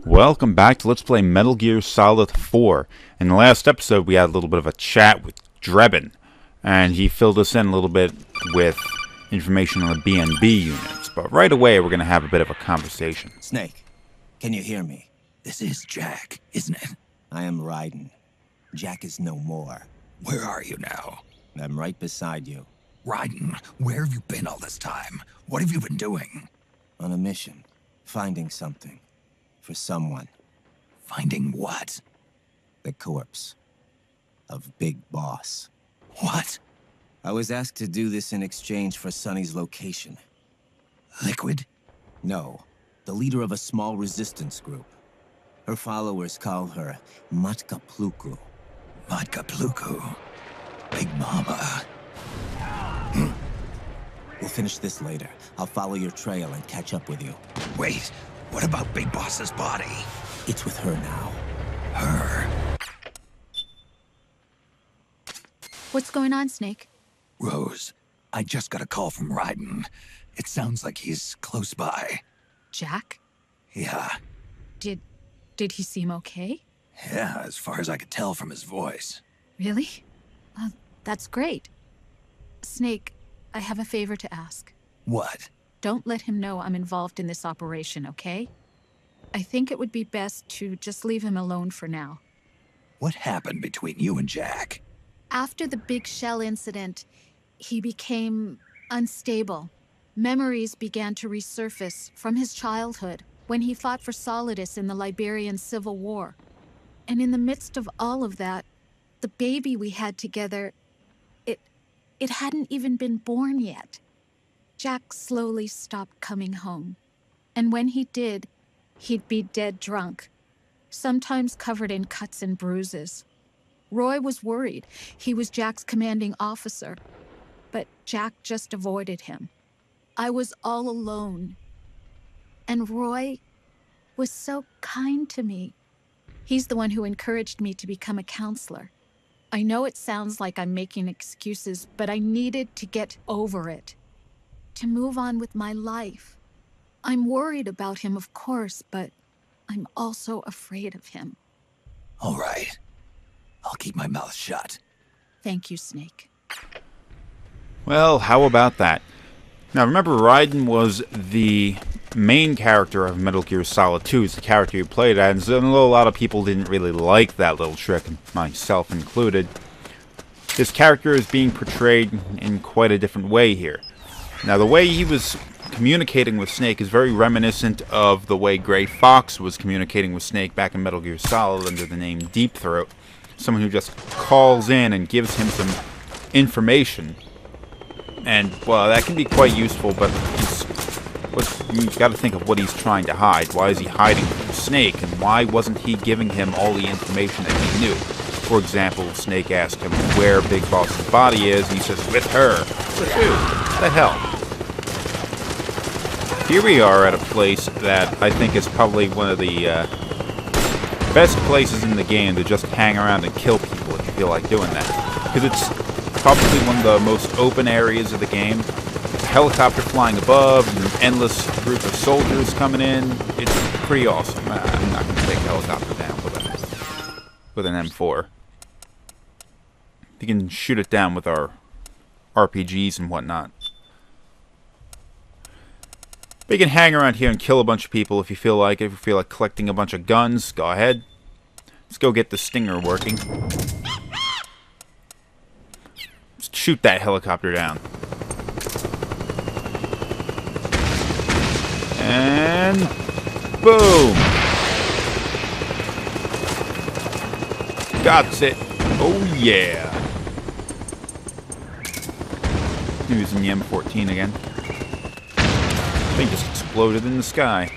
Welcome back to Let's Play Metal Gear Solid 4. In the last episode, we had a little bit of a chat with Drebin, and he filled us in a little bit with information on the B&B units. But right away, we're going to have a bit of a conversation. Snake, can you hear me? This is Jack, isn't it? I am Raiden. Jack is no more. Where are you now? I'm right beside you. Raiden, where have you been all this time? What have you been doing? On a mission. Finding something. For someone. Finding what? The corpse. Of Big Boss. What? I was asked to do this in exchange for Sonny's location. Liquid? No. The leader of a small resistance group. Her followers call her Matka Pluku. Matka Pluku. Big Mama. We'll finish this later. I'll follow your trail and catch up with you. Wait, what about Big Boss's body? It's with her now. Her? What's going on, Snake? Rose, I just got a call from Raiden. It sounds like he's close by. Jack? Yeah. Did he seem okay? Yeah, as far as I could tell from his voice. Really? Well, that's great. Snake, I have a favor to ask. What? Don't let him know I'm involved in this operation, okay? I think it would be best to just leave him alone for now. What happened between you and Jack? After the Big Shell incident, he became unstable. Memories began to resurface from his childhood when he fought for Solidus in the Liberian Civil War. And in the midst of all of that, the baby we had together, it hadn't even been born yet. Jack slowly stopped coming home. And when he did, he'd be dead drunk, sometimes covered in cuts and bruises. Roy was worried. He was Jack's commanding officer. But Jack just avoided him. I was all alone. And Roy was so kind to me. He's the one who encouraged me to become a counselor. I know it sounds like I'm making excuses, but I needed to get over it. To move on with my life. I'm worried about him, of course, but I'm also afraid of him. All right. I'll keep my mouth shut. Thank you, Snake. Well, how about that? Now, remember, Raiden was the main character of Metal Gear Solid 2. He's the character you played as, and a lot of people didn't really like that little trick, myself included. His character is being portrayed in quite a different way here. Now, the way he was communicating with Snake is very reminiscent of the way Gray Fox was communicating with Snake back in Metal Gear Solid under the name Deep Throat. Someone who just calls in and gives him some information. And, well, that can be quite useful, but you've got to think of what he's trying to hide. Why is he hiding from Snake, and why wasn't he giving him all the information that he knew? For example, Snake asked him where Big Boss's body is, and he says, with her. With who? What the hell? Here we are at a place that I think is probably one of the best places in the game to just hang around and kill people if you feel like doing that. Because it's probably one of the most open areas of the game. A helicopter flying above, and an endless group of soldiers coming in. It's pretty awesome. I'm not going to take a helicopter down with an M4. We can shoot it down with our RPGs and whatnot. But you can hang around here and kill a bunch of people if you feel like it. If you feel like collecting a bunch of guns, go ahead. Let's go get the stinger working. Let's shoot that helicopter down. And boom! Got it. Oh yeah! Using the M14 again. Thing just exploded in the sky.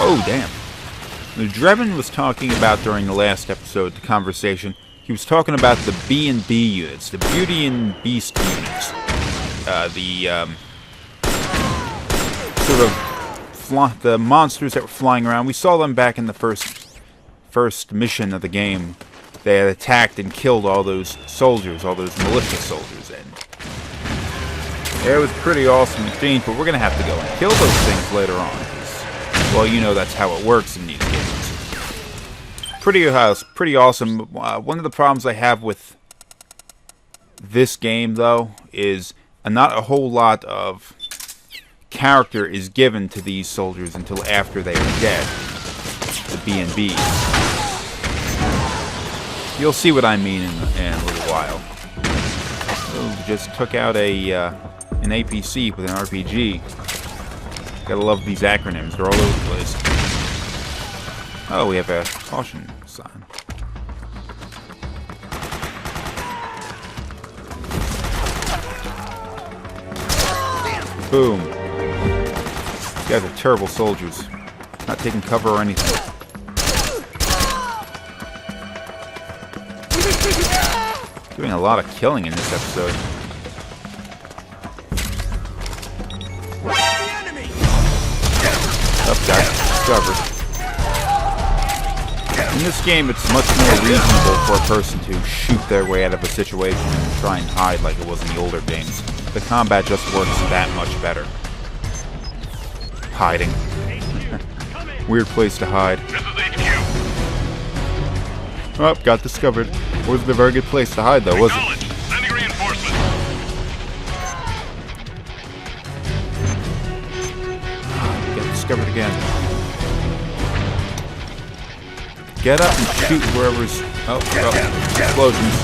Oh damn! The Drebin was talking about during the last episode, the conversation. He was talking about the B&B units, the Beauty and Beast units. The monsters that were flying around. We saw them back in the first mission of the game. They had attacked and killed all those soldiers, all those militia soldiers, and it was pretty awesome exchange. But we're gonna have to go and kill those things later on. Well, you know that's how it works in these games. Pretty awesome. One of the problems I have with this game, though, is not a whole lot of character is given to these soldiers until after they are dead. The B&Bs. You'll see what I mean in a little while. Oh, just took out an APC with an RPG. Gotta love these acronyms. They're all over the place. Oh, we have a caution sign. Boom. These guys are terrible soldiers. Not taking cover or anything. Doing a lot of killing in this episode. Up, guys. Discovered. In this game, it's much more reasonable for a person to shoot their way out of a situation and try and hide like it was in the older games. The combat just works that much better. Hiding. Weird place to hide. Oh, got discovered. Wasn't a very good place to hide, though, was it? Sending reinforcements. Got discovered again. Get up and shoot whoever's... Oh, explosions.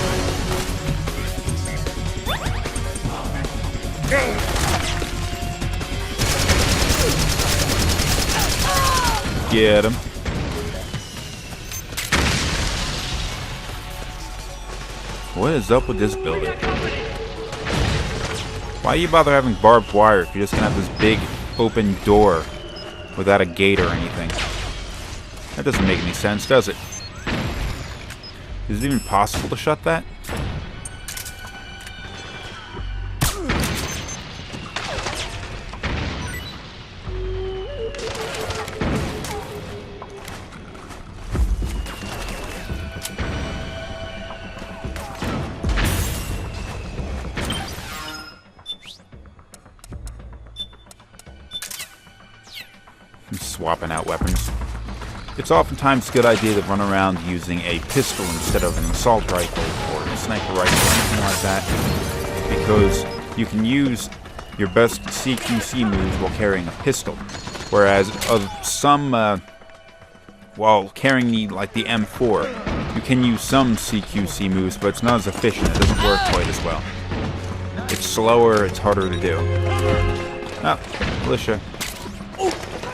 Get him. What is up with this building? Why you bother having barbed wire if you're just gonna have this big open door without a gate or anything? That doesn't make any sense, does it? Is it even possible to shut that? I'm swapping out weapons. It's oftentimes a good idea to run around using a pistol instead of an assault rifle or a sniper rifle or anything like that, because you can use your best CQC moves while carrying a pistol, whereas while carrying the M4, you can use some CQC moves, but it's not as efficient. It doesn't work quite as well. It's slower. It's harder to do. Ah, militia.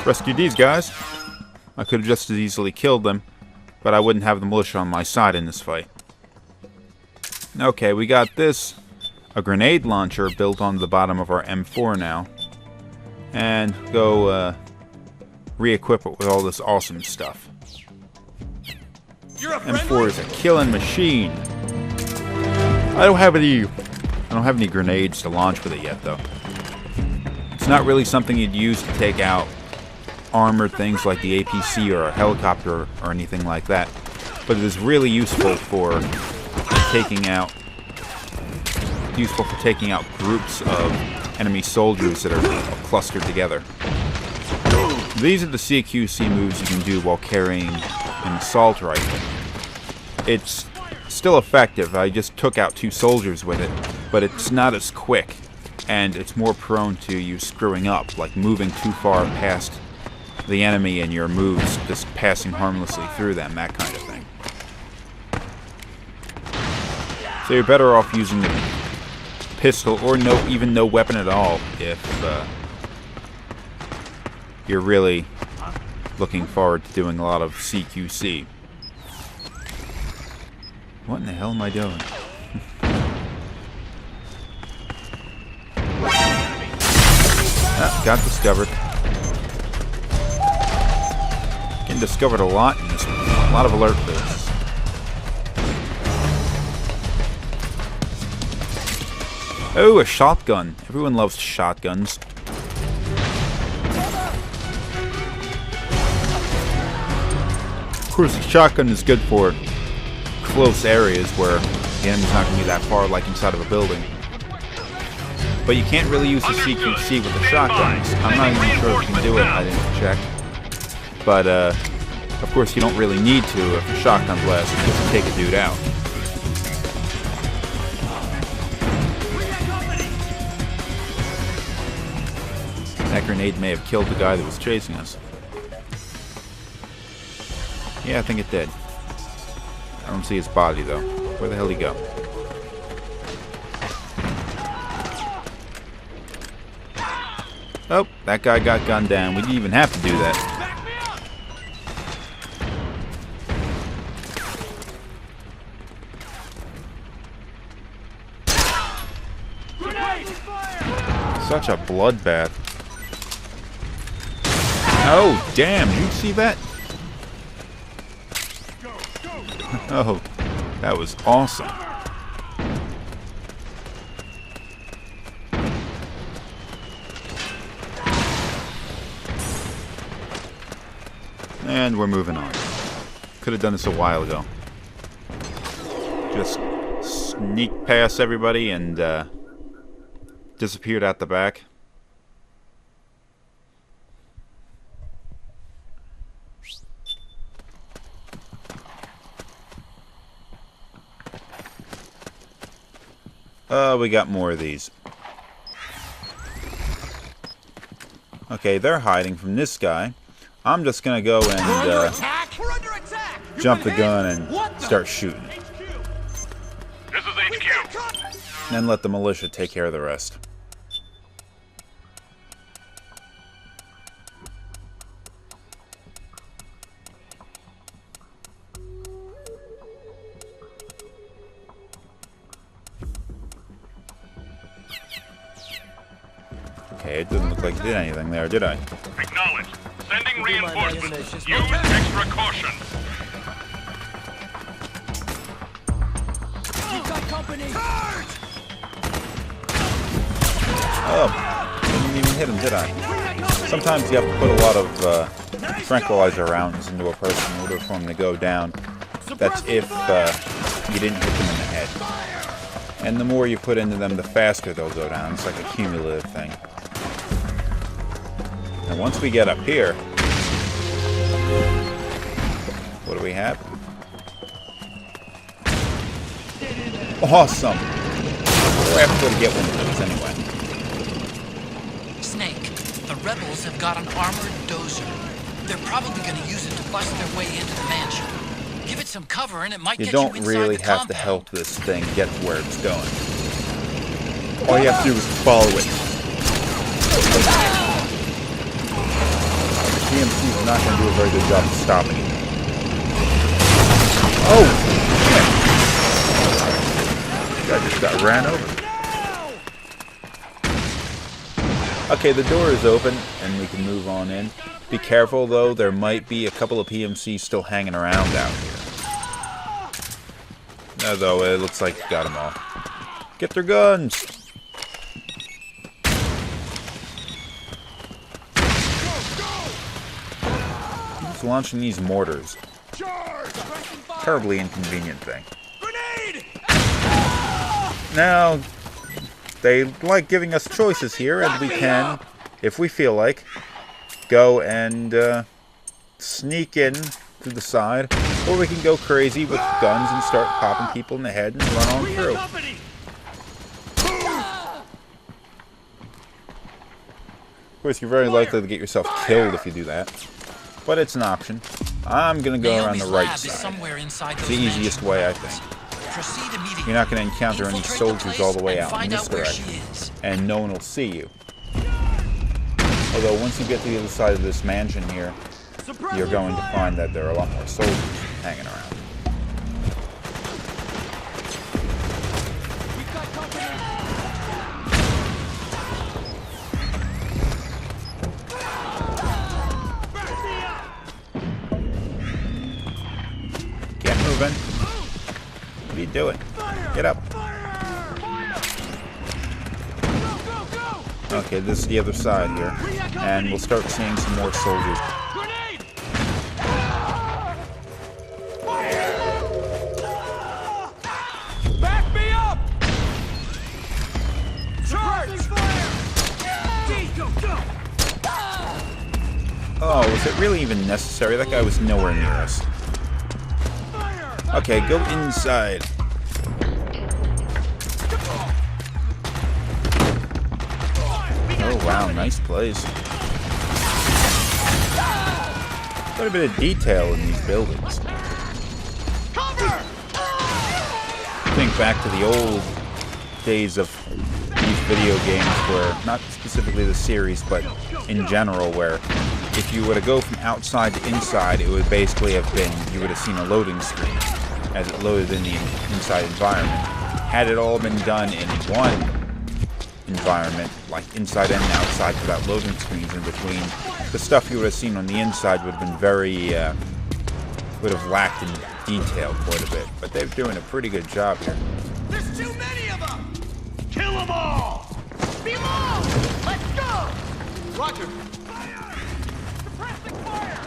Rescued these guys. I could have just as easily killed them, but I wouldn't have the militia on my side in this fight. Okay, we got this. A grenade launcher built onto the bottom of our M4 now. And go re-equip it with all this awesome stuff. M4 is a killing machine. I don't have any grenades to launch with it yet, though. It's not really something you'd use to take out armored things like the APC or a helicopter or anything like that, but it is really useful for taking out groups of enemy soldiers that are clustered together. These are the CQC moves you can do while carrying an assault rifle. It's still effective. I just took out 2 soldiers with it, but it's not as quick, and it's more prone to you screwing up, like moving too far past the enemy and your moves just passing harmlessly through them, that kind of thing. So you're better off using the pistol or even no weapon at all if you're really looking forward to doing a lot of CQC. What in the hell am I doing? Got discovered. Getting discovered a lot in this one. A lot of alert boosts. Oh, a shotgun. Everyone loves shotguns. Of course, a shotgun is good for close areas where the enemy's not going to be that far, like inside of a building. But you can't really use the CQC with the shotguns. I'm not even sure if you can do it. I didn't check. But, of course, you don't really need to if a shotgun blast can just take a dude out. That grenade may have killed the guy that was chasing us. Yeah, I think it did. I don't see his body, though. Where the hell did he go? Oh, that guy got gunned down. We didn't even have to do that. Such a bloodbath. Oh, damn. You see that? Oh, that was awesome. And we're moving on. Could have done this a while ago. Just sneak past everybody and disappeared out the back. We got more of these. Okay, they're hiding from this guy. I'm just gonna go and jump the gun and start shooting. This is HQ. Then let the militia take care of the rest. Okay, it didn't look like it did anything there, did I? Acknowledged. Sending reinforcements. Use extra caution. Oh, didn't even hit him, did I? Sometimes you have to put a lot of tranquilizer rounds into a person in order for him to go down. That's if you didn't hit them in the head. And the more you put into them, the faster they'll go down. It's like a cumulative thing. And once we get up here, what do we have? Awesome! We have to go to get one of those anyway. Snake, the rebels have got an armored dozer. They're probably going to use it to bust their way into the mansion. Give it some cover and it might You get don't you inside really the have compound. to help this thing get to where it's going. All you have to do is follow it. The PMC is not going to do a very good job of stopping it. Oh! Man. Guy just got ran over. Okay, the door is open and we can move on in. Be careful though, there might be a couple of PMCs still hanging around out here. Although it looks like you got them all. Get their guns! Who's launching these mortars? Terribly inconvenient thing. Now, they like giving us choices here, and we can, if we feel like, go and sneak in through the side, or we can go crazy with guns and start popping people in the head and run on through. Of course, you're very likely to get yourself killed if you do that, but it's an option. I'm gonna go around the right side. It's the easiest way, I think. You're not going to encounter any soldiers all the way out in this direction, and no one will see you. Although once you get to the other side of this mansion here, you're going to find that there are a lot more soldiers hanging around. Get moving. What are you doing? Get up. Okay, this is the other side here. And we'll start seeing some more soldiers. Back me up! Charge! Oh, was it really even necessary? That guy was nowhere near us. Okay, go inside. Oh, wow, nice place. Quite a bit of detail in these buildings. Think back to the old days of these video games where, not specifically the series, but in general, where if you were to go from outside to inside, it would basically have been, you would have seen a loading screen as it loaded in the inside environment. Had it all been done in one environment, like inside and outside without loading screens in between, the stuff you would have seen on the inside would have been very, would have lacked in detail quite a bit. But they're doing a pretty good job here. There's too many of them! Kill them all! Below! Let's go! Roger. Fire! Suppressing fire!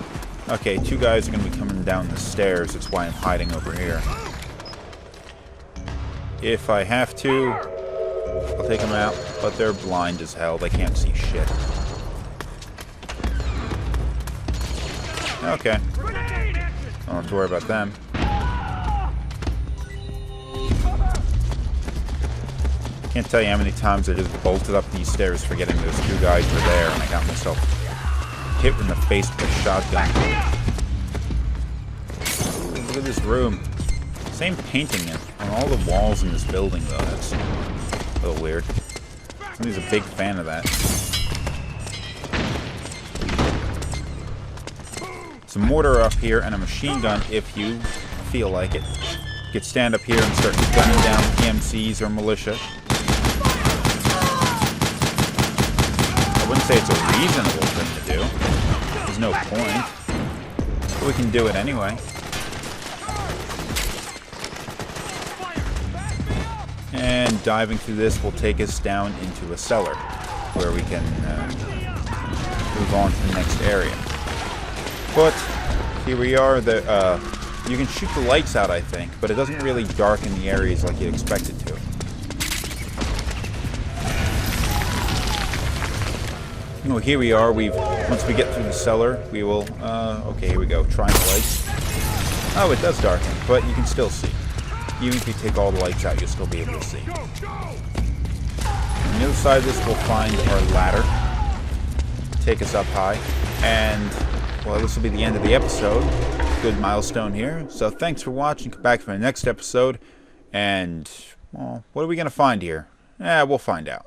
Okay, two guys are going to be coming down the stairs. That's why I'm hiding over here. If I have to, I'll take them out. But they're blind as hell. They can't see shit. Okay. I don't have to worry about them. Can't tell you how many times I just bolted up these stairs forgetting those two guys were there, and I got myself hit in the face with a shotgun. Ooh, look at this room. Same painting on all the walls in this building, though. That's a little weird. Somebody's a big fan of that. Some mortar up here and a machine gun if you feel like it. You could stand up here and start gunning down PMCs or militia. I wouldn't say it's a reasonable thing to do. There's no point. But we can do it anyway. And diving through this will take us down into a cellar where we can move on to the next area. But here we are. You can shoot the lights out, I think, but it doesn't really darken the areas like you'd expect it to. Well, here we are. Once we get through the cellar, we will. Okay, here we go. Trying the lights. Oh, it does darken, but you can still see. Even if you take all the lights out, you'll still be able to see. On the other side of this, we'll find our ladder. Take us up high, and well, this will be the end of the episode. Good milestone here. So thanks for watching. Come back for the next episode. And, well, what are we going to find here? We'll find out.